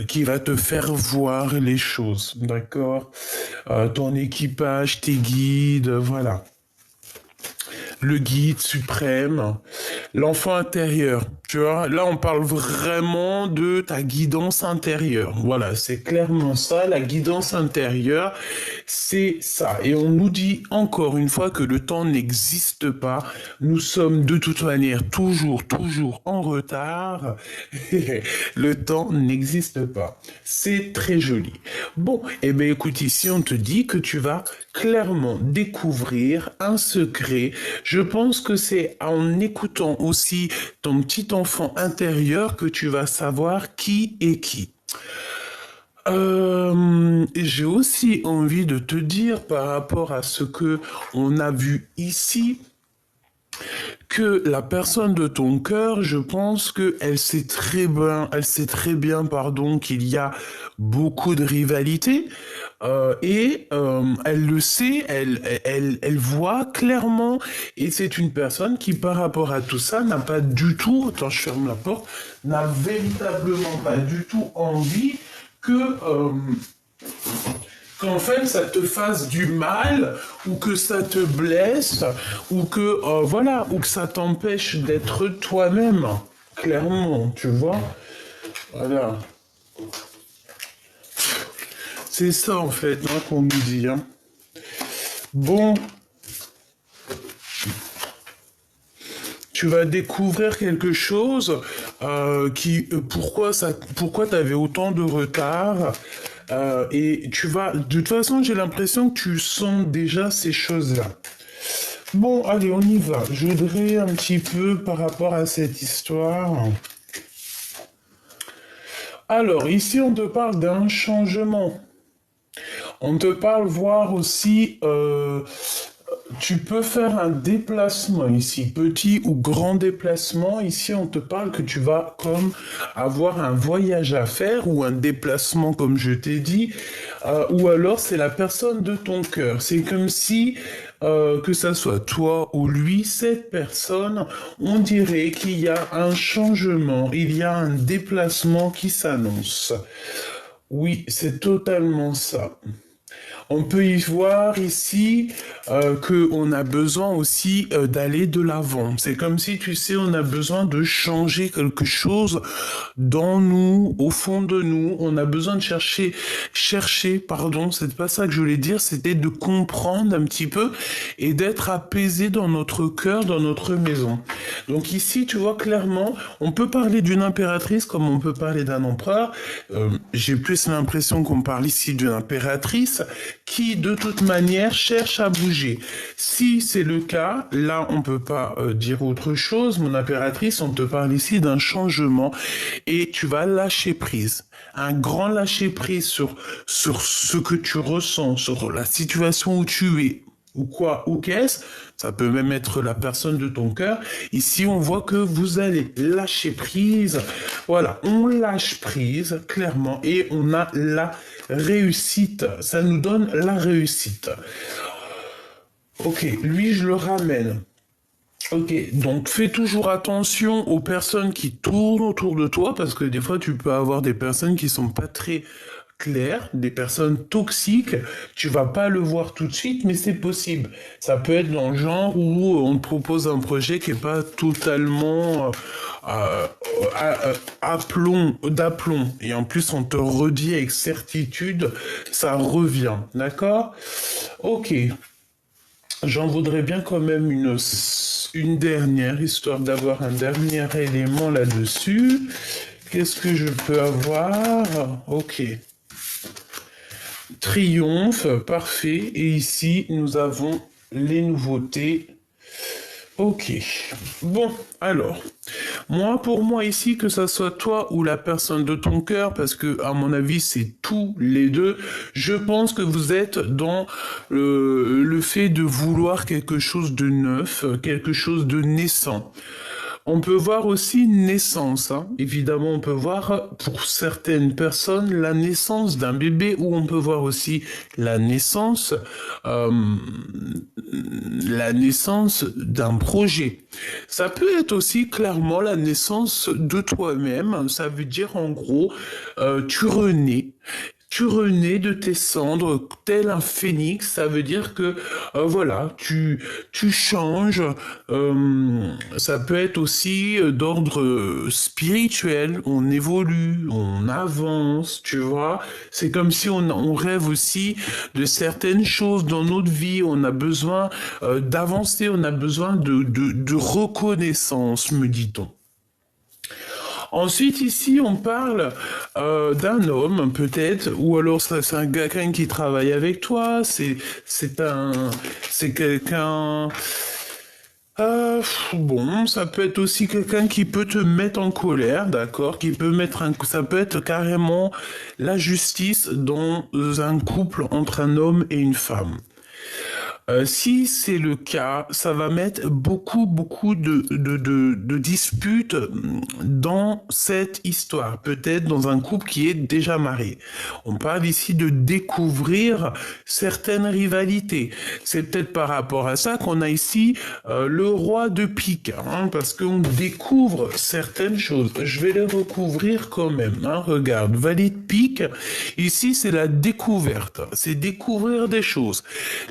qui va te faire voir les choses, d'accord? Ton équipage, tes guides, voilà. Le guide suprême, l'enfant intérieur. Tu vois, là, on parle vraiment de ta guidance intérieure. Voilà, c'est clairement ça, la guidance intérieure, c'est ça. Et on nous dit encore une fois que le temps n'existe pas. Nous sommes de toute manière toujours en retard. Le temps n'existe pas. C'est très joli. Bon, eh bien écoute, ici on te dit que tu vas clairement découvrir un secret. Je pense que c'est en écoutant aussi ton petit enfant intérieur que tu vas savoir qui est qui. J'ai aussi envie de te dire par rapport à ce que on a vu ici, que la personne de ton cœur, je pense que elle sait très bien, pardon, qu'il y a beaucoup de rivalité, elle le sait, elle voit clairement, et c'est une personne qui, par rapport à tout ça, n'a pas du tout, attends, je ferme la porte, n'a véritablement pas du tout envie que qu'en fait ça te fasse du mal ou que ça te blesse ou que voilà ou que ça t'empêche d'être toi-même clairement tu vois voilà c'est ça en fait hein, qu'on nous dit hein. Bon tu vas découvrir quelque chose pourquoi t'avais autant de retard et tu vas de toute façon j'ai l'impression que tu sens déjà ces choses-là. Bon, allez, on y va. Je voudrais un petit peu par rapport à cette histoire. Alors, ici, on te parle d'un changement. On te parle voir aussi, tu peux faire un déplacement ici, petit ou grand déplacement. Ici, on te parle que tu vas comme avoir un voyage à faire ou un déplacement, comme je t'ai dit, ou alors c'est la personne de ton cœur. C'est comme si, que ça soit toi ou lui, cette personne, on dirait qu'il y a un changement, il y a un déplacement qui s'annonce. Oui, c'est totalement ça. On peut y voir ici qu'on a besoin aussi d'aller de l'avant. C'est comme si, tu sais, on a besoin de changer quelque chose dans nous, au fond de nous. On a besoin de pardon, c'est pas ça que je voulais dire, c'était de comprendre un petit peu et d'être apaisé dans notre cœur, dans notre maison. Donc ici, tu vois clairement, on peut parler d'une impératrice comme on peut parler d'un empereur. J'ai plus l'impression qu'on parle ici d'une impératrice qui, de toute manière, cherche à bouger. Si c'est le cas, là, on peut pas dire autre chose. Mon impératrice, on te parle ici d'un changement et tu vas lâcher prise. Un grand lâcher prise sur ce que tu ressens, sur la situation où tu es, ou quoi, ou qu'est-ce, ça peut même être la personne de ton cœur. Ici, on voit que vous allez lâcher prise. Voilà, on lâche prise, clairement, et on a la réussite. Ça nous donne la réussite. Ok, lui, je le ramène. Ok, donc fais toujours attention aux personnes qui tournent autour de toi, parce que des fois, tu peux avoir des personnes qui sont pas très claires, des personnes toxiques. Tu vas pas le voir tout de suite, mais c'est possible. Ça peut être dans le genre où on te propose un projet qui est pas totalement d'aplomb. Et en plus, on te redit avec certitude, ça revient. D'accord? Ok. J'en voudrais bien quand même une dernière, histoire d'avoir un dernier élément là-dessus. Qu'est-ce que je peux avoir? Ok. Triomphe, parfait. Et ici, nous avons les nouveautés. Ok. Bon, alors, pour moi ici, que ça soit toi ou la personne de ton cœur, parce que à mon avis c'est tous les deux, je pense que vous êtes dans le fait de vouloir quelque chose de neuf, quelque chose de naissant. On peut voir aussi une naissance, hein. Évidemment, on peut voir pour certaines personnes la naissance d'un bébé ou on peut voir aussi la naissance, euh, la naissance d'un projet. Ça peut être aussi clairement la naissance de toi-même. Ça veut dire en gros, tu renais. Tu renais de tes cendres tel un phénix, ça veut dire que voilà, tu changes. Ça peut être aussi d'ordre spirituel. On évolue, on avance, tu vois. C'est comme si on rêve aussi de certaines choses dans notre vie. On a besoin d'avancer, on a besoin de reconnaissance, me dit-on. Ensuite, ici, on parle d'un homme, peut-être, ou alors c'est un quelqu'un qui travaille avec toi, c'est quelqu'un. Bon, ça peut être aussi quelqu'un qui peut te mettre en colère, d'accord, ça peut être carrément la justice dans un couple entre un homme et une femme. Si c'est le cas, ça va mettre beaucoup de disputes dans cette histoire, peut-être dans un couple qui est déjà marié. On parle ici de découvrir certaines rivalités. C'est peut-être par rapport à ça qu'on a ici le roi de pique, hein, parce qu'on découvre certaines choses. Je vais les recouvrir quand même. Hein. Regarde, valet de pique, ici c'est la découverte, c'est découvrir des choses.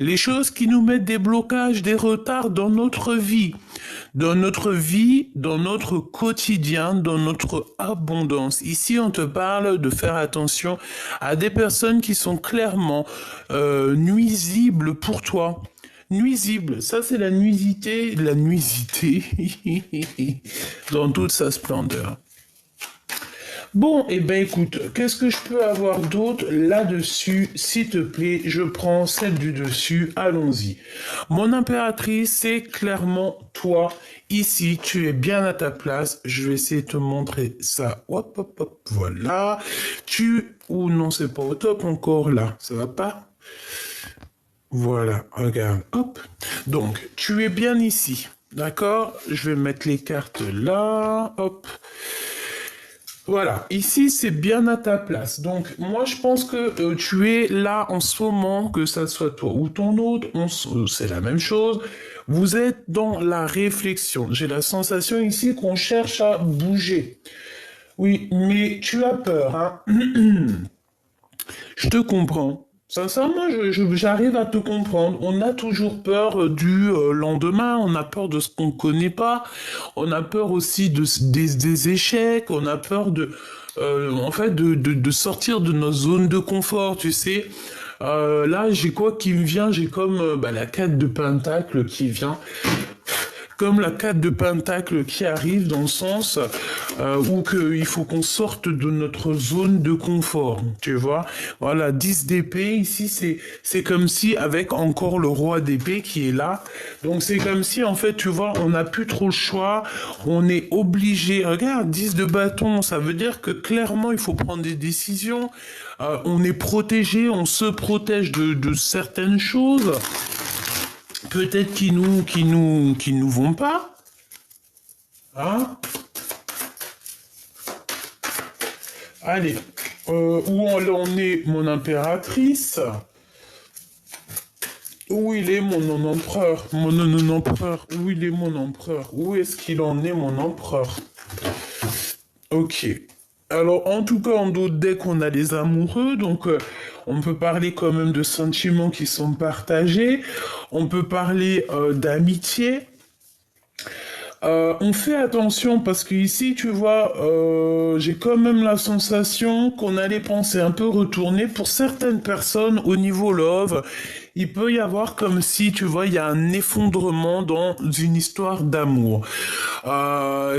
Les choses qui nous mettent des blocages, des retards dans notre vie, dans notre quotidien, dans notre abondance. Ici, on te parle de faire attention à des personnes qui sont clairement nuisibles pour toi. Nuisible, ça c'est la nuisité dans toute sa splendeur. Bon, eh ben écoute, qu'est-ce que je peux avoir d'autre là-dessus? S'il te plaît, je prends celle du dessus, allons-y. Mon impératrice, c'est clairement toi. Ici, tu es bien à ta place. Je vais essayer de te montrer ça. Hop, hop, hop, voilà. Ou non, c'est pas au top encore là. Ça va pas? Voilà, regarde, hop. Donc, tu es bien ici. D'accord? Je vais mettre les cartes là. Hop. Voilà, ici c'est bien à ta place. Donc moi je pense que tu es là en ce moment, que ça soit toi ou ton autre, c'est la même chose. Vous êtes dans la réflexion. J'ai la sensation ici qu'on cherche à bouger. Oui, mais tu as peur, hein. Je te comprends. Sincèrement, j'arrive à te comprendre. On a toujours peur du lendemain, on a peur de ce qu'on ne connaît pas, on a peur aussi des échecs, on a peur en fait, de sortir de nos zones de confort, tu sais. Là, j'ai quoi qui me vient? J'ai comme la 4 de Pentacle qui vient. Comme la 4 de Pentacle qui arrive dans le sens où il faut qu'on sorte de notre zone de confort, tu vois. Voilà, 10 d'épée, ici c'est comme si avec encore le roi d'épée qui est là. Donc c'est comme si en fait, tu vois, on n'a plus trop le choix, on est obligé. Regarde, 10 de bâton, ça veut dire que clairement il faut prendre des décisions. On est protégé, on se protège de certaines choses. Peut-être qui nous vont pas. Hein? Allez. Où on est, mon impératrice? Où il est mon empereur? Mon empereur. Où il est mon empereur? Où est-ce qu'il en est, mon empereur? Ok. Alors, en tout cas, en d'autres decks, on a les amoureux, donc on peut parler quand même de sentiments qui sont partagés, on peut parler d'amitié. On fait attention parce que ici, tu vois, j'ai quand même la sensation qu'on a les pensées un peu retournées. Pour certaines personnes, au niveau love, il peut y avoir comme si, tu vois, il y a un effondrement dans une histoire d'amour.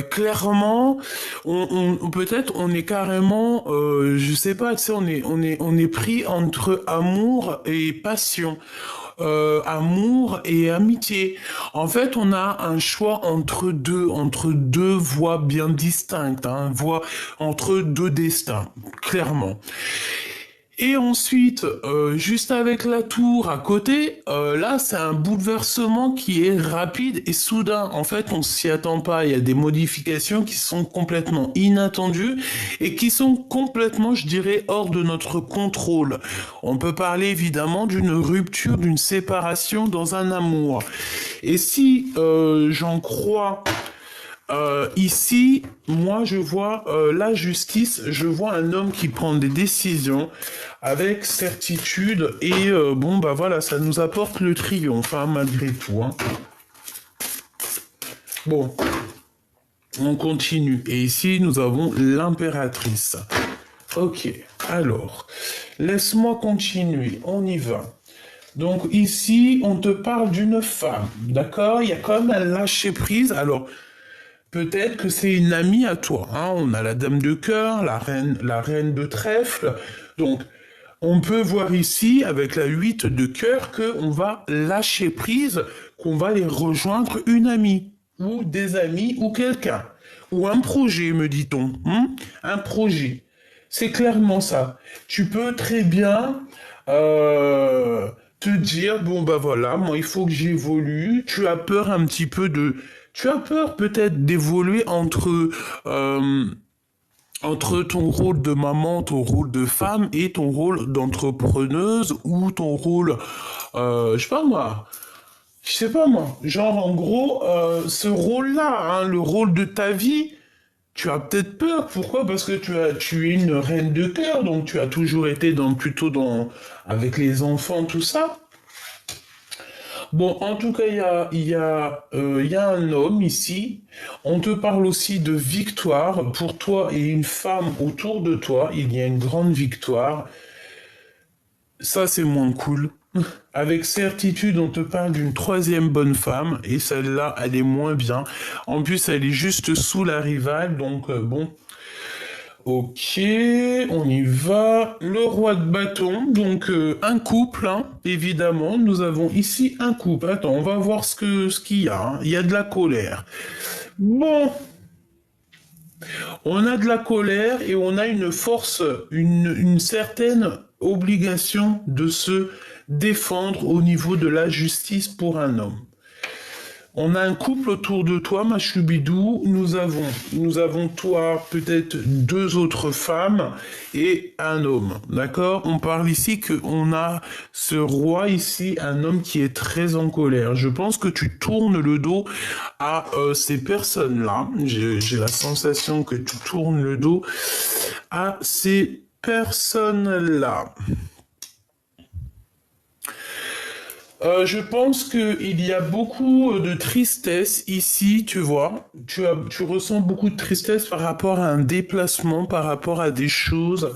Clairement, peut-être on est carrément, je sais pas, tu sais, on est pris entre amour et passion. Amour et amitié. En fait, on a un choix entre deux voies bien distinctes, hein, entre deux destins, clairement. Et ensuite, juste avec la tour à côté, là, c'est un bouleversement qui est rapide et soudain. En fait, on s'y attend pas. Il y a des modifications qui sont complètement inattendues et qui sont complètement, je dirais, hors de notre contrôle. On peut parler évidemment d'une rupture, d'une séparation dans un amour. Et si j'en crois ici, moi, je vois la justice, je vois un homme qui prend des décisions avec certitude et bon, bah voilà, ça nous apporte le triomphe, hein, malgré tout. Hein. Bon, on continue. Et ici, nous avons l'impératrice. Ok, alors, laisse-moi continuer, on y va. Donc ici, on te parle d'une femme, d'accord? Il y a quand même un lâcher-prise. Alors, peut-être que c'est une amie à toi. Hein. On a la dame de cœur, la reine de trèfle. Donc, on peut voir ici, avec la 8 de cœur, qu'on va lâcher prise, qu'on va aller rejoindre une amie, ou des amis, ou quelqu'un. Ou un projet, me dit-on. Hein. Un projet. C'est clairement ça. Tu peux très bien te dire, bon bah voilà, moi il faut que j'évolue. Tu as peur un petit peu de... Tu as peur peut-être d'évoluer euh, entre ton rôle de maman, ton rôle de femme et ton rôle d'entrepreneuse ou ton rôle, je sais pas moi, genre en gros, ce rôle-là, hein, le rôle de ta vie, tu as peut-être peur. Pourquoi? Parce que tu es une reine de cœur, donc tu as toujours été plutôt avec les enfants, tout ça. Bon, en tout cas, il y a un homme ici. On te parle aussi de victoire. Pour toi et une femme autour de toi, il y a une grande victoire. Ça, c'est moins cool. Avec certitude, on te parle d'une troisième bonne femme, et celle-là, elle est moins bien. En plus, elle est juste sous la rivale, donc bon. Ok, on y va. Le roi de bâton, donc un couple, hein, évidemment. Nous avons ici un couple. Attends, on va voir ce qu'il y a. Hein. Il y a de la colère. Bon, on a de la colère et on a une force, une certaine obligation de se défendre au niveau de la justice pour un homme. On a un couple autour de toi, ma choubidou. Nous avons toi, peut-être deux autres femmes et un homme. D'accord? On parle ici qu'on a ce roi ici, un homme qui est très en colère. Je pense que tu tournes le dos à ces personnes-là. J'ai la sensation que tu tournes le dos à ces personnes-là. Je pense qu'il y a beaucoup de tristesse ici, tu vois. Tu ressens beaucoup de tristesse par rapport à un déplacement, par rapport à des choses.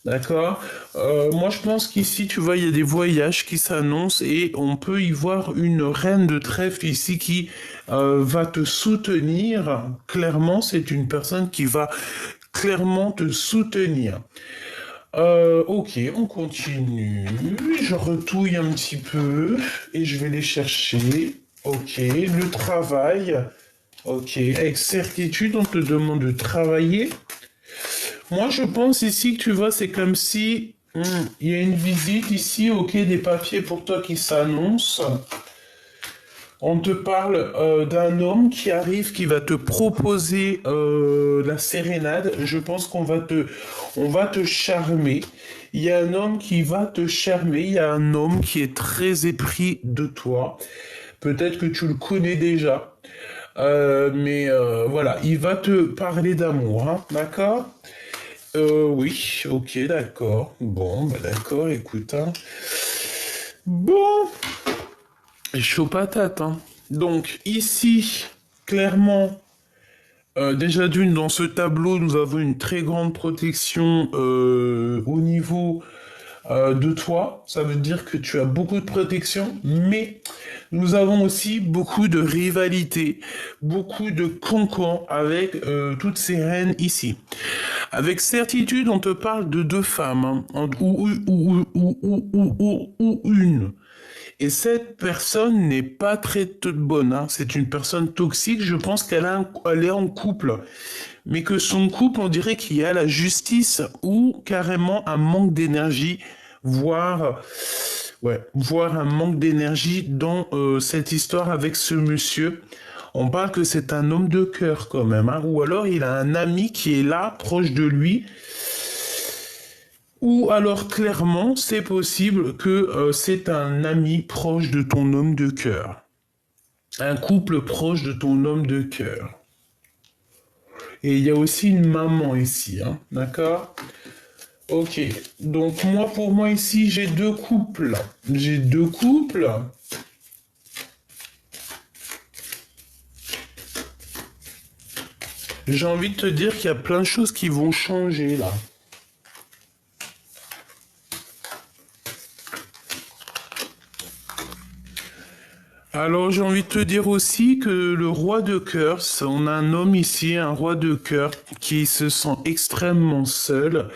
D'accord? Moi, je pense qu'ici, tu vois, il y a des voyages qui s'annoncent et on peut y voir une reine de trèfle ici qui va te soutenir. Clairement, c'est une personne qui va clairement te soutenir. Ok, on continue. Je retouille un petit peu et je vais les chercher. Ok, le travail. Ok, avec certitude, on te demande de travailler. Moi, je pense ici que tu vois, c'est comme si il y a une visite ici, ok, des papiers pour toi qui s'annoncent. On te parle d'un homme qui arrive, qui va te proposer la sérénade. Je pense on va te charmer. Il y a un homme qui va te charmer. Il y a un homme qui est très épris de toi. Peut-être que tu le connais déjà. Mais voilà, il va te parler d'amour, hein, d'accord? Oui, ok, d'accord. Bon, bah d'accord, écoute, hein. Bon, chaud patate, hein. Donc, ici, clairement, déjà d'une, dans ce tableau, nous avons une très grande protection au niveau de toi. Ça veut dire que tu as beaucoup de protection, mais nous avons aussi beaucoup de rivalité, beaucoup de cancans avec toutes ces reines ici. Avec certitude, on te parle de deux femmes, hein, ou une. Et cette personne n'est pas très bonne, hein. C'est une personne toxique. Je pense elle est en couple. Mais que son couple, on dirait qu'il y a la justice ou carrément un manque d'énergie, voire, voire un manque d'énergie dans cette histoire avec ce monsieur. On parle que c'est un homme de cœur quand même, hein. Ou alors il a un ami qui est là, proche de lui. Ou alors clairement, c'est possible que c'est un ami proche de ton homme de cœur. Un couple proche de ton homme de cœur. Et il y a aussi une maman ici, hein, d'accord? Ok, donc moi, pour moi ici, j'ai deux couples. J'ai deux couples. J'ai envie de te dire qu'il y a plein de choses qui vont changer là. Alors j'ai envie de te dire aussi que le roi de cœur, on a un homme ici, un roi de cœur, qui se sent extrêmement seul.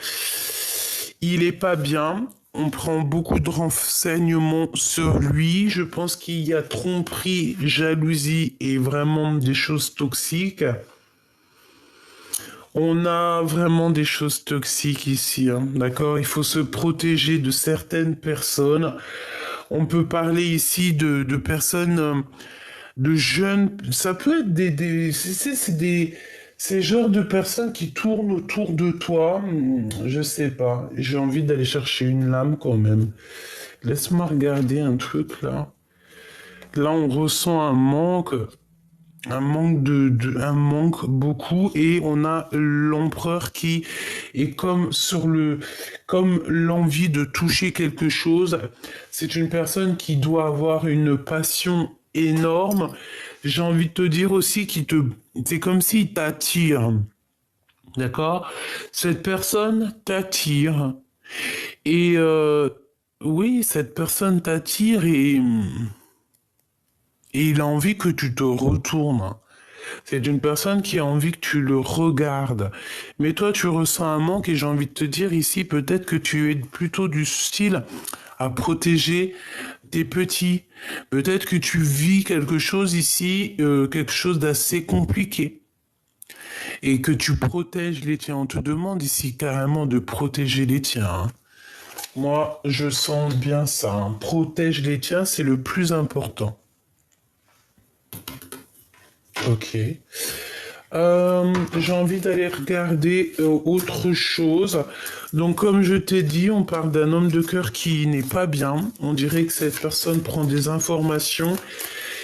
Il est pas bien. On prend beaucoup de renseignements sur lui. Je pense qu'il y a tromperie, jalousie et vraiment des choses toxiques. On a vraiment des choses toxiques ici, hein, d'accord? Il faut se protéger de certaines personnes. On peut parler ici de personnes, de jeunes. Ça peut être c'est des, ces genres de personnes qui tournent autour de toi. Je sais pas. J'ai envie d'aller chercher une lame quand même. Laisse-moi regarder un truc là. Là, on ressent un manque beaucoup, et on a l'empereur qui est comme l'envie de toucher quelque chose. C'est une personne qui doit avoir une passion énorme. J'ai envie de te dire aussi c'est comme s'il t'attire. D'accord? Cette personne t'attire. Et, oui, cette personne t'attire et il a envie que tu te retournes. C'est une personne qui a envie que tu le regardes. Mais toi, tu ressens un manque, et j'ai envie de te dire ici, peut-être que tu es plutôt du style à protéger tes petits. Peut-être que tu vis quelque chose ici, quelque chose d'assez compliqué. Et que tu protèges les tiens. On te demande ici carrément de protéger les tiens, hein. Moi, je sens bien ça, hein. Protège les tiens, c'est le plus important. Ok. J'ai envie d'aller regarder autre chose. Donc, comme je t'ai dit, on parle d'un homme de cœur qui n'est pas bien. On dirait que cette personne prend des informations.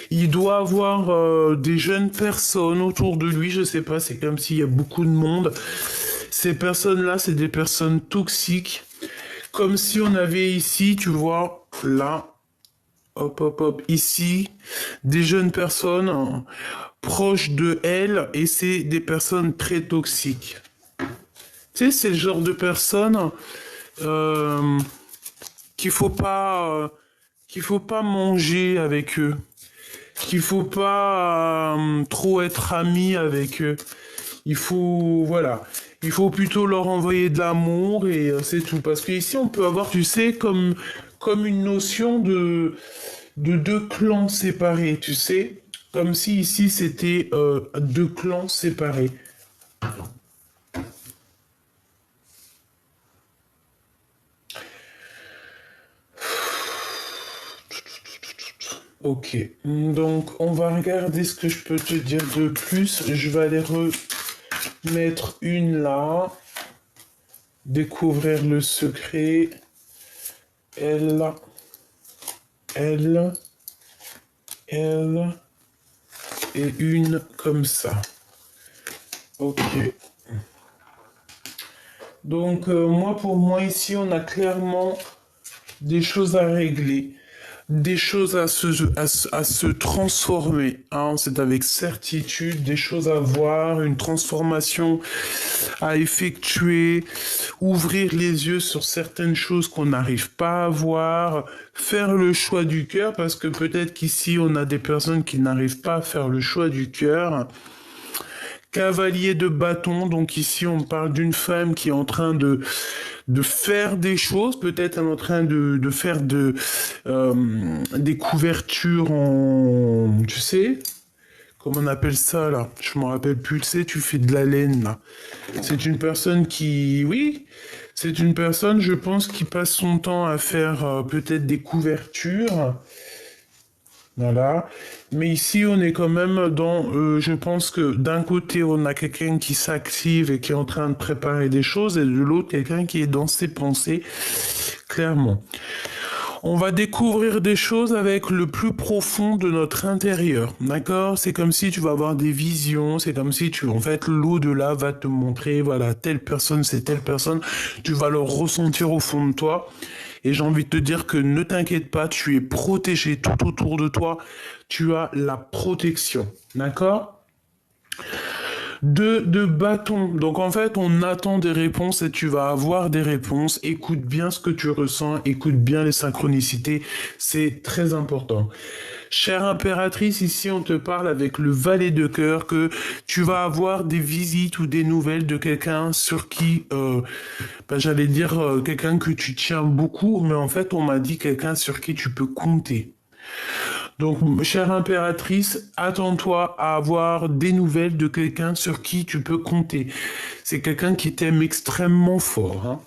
Il doit avoir des jeunes personnes autour de lui. Je sais pas, c'est comme s'il y a beaucoup de monde. Ces personnes-là, c'est des personnes toxiques. Comme si on avait ici, tu vois, là, hop, hop, hop, ici, des jeunes personnes, hein, proches de elle, et c'est des personnes très toxiques. Tu sais, c'est le genre de personnes euh, qu'il faut pas, qu'il faut pas manger avec eux, qu'il faut pas trop être ami avec eux. Il faut, voilà, il faut plutôt leur envoyer de l'amour, et c'est tout. Parce qu'ici, on peut avoir, tu sais, comme une notion de deux clans séparés, tu sais. Comme si ici, c'était deux clans séparés. Ok, donc on va regarder ce que je peux te dire de plus. Je vais aller remettre une là. Découvrir le secret. Elle, elle, elle, et une comme ça. Ok. Donc moi, pour moi, ici, on a clairement des choses à régler, des choses à se transformer, hein. C'est avec certitude, des choses à voir, une transformation à effectuer, ouvrir les yeux sur certaines choses qu'on n'arrive pas à voir, faire le choix du cœur, parce que peut-être qu'ici on a des personnes qui n'arrivent pas à faire le choix du cœur, Cavalier de bâton, donc ici on parle d'une femme qui est en train de faire des choses, peut-être elle est en train de faire des couvertures en, tu sais, comment on appelle ça là? Je me rappelle plus, tu sais, tu fais de la laine là. C'est une personne qui, oui, c'est une personne, je pense, qui passe son temps à faire peut-être des couvertures. Voilà. Mais ici, on est quand même dans, je pense que d'un côté, on a quelqu'un qui s'active et qui est en train de préparer des choses, et de l'autre, quelqu'un qui est dans ses pensées, clairement. On va découvrir des choses avec le plus profond de notre intérieur, d'accord? C'est comme si tu vas avoir des visions, c'est comme si tu, en fait, l'au-delà va te montrer, voilà, telle personne, c'est telle personne, tu vas le ressentir au fond de toi. Et j'ai envie de te dire que ne t'inquiète pas, tu es protégé tout autour de toi, tu as la protection, d'accord? De bâton. Donc en fait, on attend des réponses et tu vas avoir des réponses. Écoute bien ce que tu ressens, écoute bien les synchronicités, c'est très important. Chère impératrice, ici on te parle avec le valet de cœur que tu vas avoir des visites ou des nouvelles de quelqu'un sur qui, j'allais dire quelqu'un que tu tiens beaucoup, mais en fait on m'a dit quelqu'un sur qui tu peux compter. Donc, chère impératrice, attends-toi à avoir des nouvelles de quelqu'un sur qui tu peux compter. C'est quelqu'un qui t'aime extrêmement fort, hein.